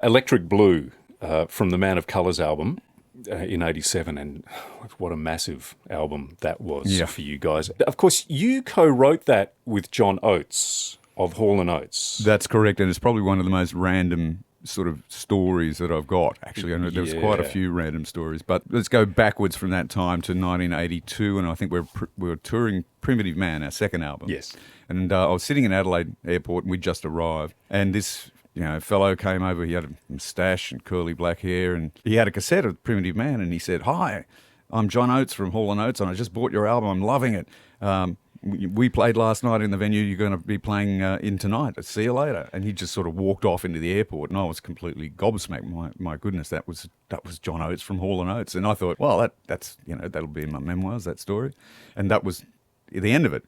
Electric Blue from the Man of Colours album in '87, and what a massive album that was for you guys. Of course, you co-wrote that with John Oates of Hall & Oates. That's correct, and it's probably one of the most random sort of stories that I've got, actually. I know there was quite a few random stories, but let's go backwards from that time to 1982, and I think we were touring Primitive Man, our second album. Yes. And I was sitting in Adelaide Airport, and we'd just arrived, and this fellow came over. He had a moustache and curly black hair, and he had a cassette of Primitive Man, and he said, "Hi, I'm John Oates from Hall & Oates, and I just bought your album. I'm loving it. We played last night in the venue you're going to be playing in tonight. See you later." And he just sort of walked off into the airport, and I was completely gobsmacked. My goodness, that was John Oates from Hall & Oates. And I thought, well, that's that'll be in my memoirs, that story. And that was the end of it.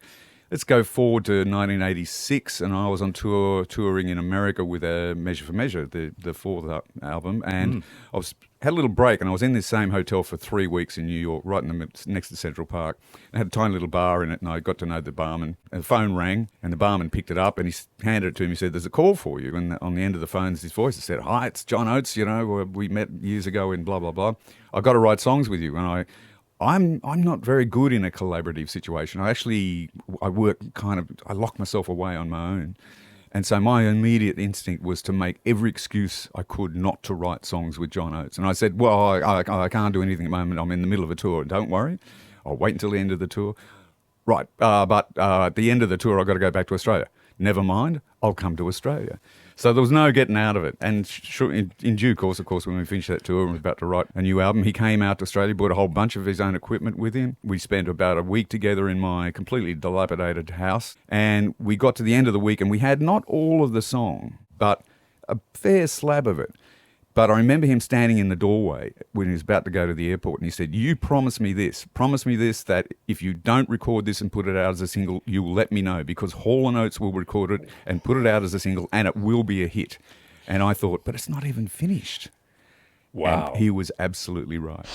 Let's go forward to 1986, and I was on touring in America with Measure for Measure, the fourth album, and I had a little break, and I was in this same hotel for 3 weeks in New York, right next to Central Park. I had a tiny little bar in it, and I got to know the barman. And the phone rang, and the barman picked it up, and he handed it to me. He said, "There's a call for you." And on the end of the phone, his voice said, "Hi, it's John Oates. We met years ago in blah blah blah. I've got to write songs with you." And I'm not very good in a collaborative situation. I lock myself away on my own. And so my immediate instinct was to make every excuse I could not to write songs with John Oates. And I said, "Well, I can't do anything at the moment. I'm in the middle of a tour. Don't worry. I'll wait until the end of the tour." "Right, but at the end of the tour, I've got to go back to Australia." "Never mind, I'll come to Australia." So there was no getting out of it. And in due course, of course, when we finished that tour and was about to write a new album, he came out to Australia, brought a whole bunch of his own equipment with him. We spent about a week together in my completely dilapidated house. And we got to the end of the week, and we had not all of the song, but a fair slab of it. But I remember him standing in the doorway when he was about to go to the airport, and he said, "You promise me this, that if you don't record this and put it out as a single, you will let me know, because Hall & Oates will record it and put it out as a single, and it will be a hit." And I thought, but it's not even finished. Wow. And he was absolutely right.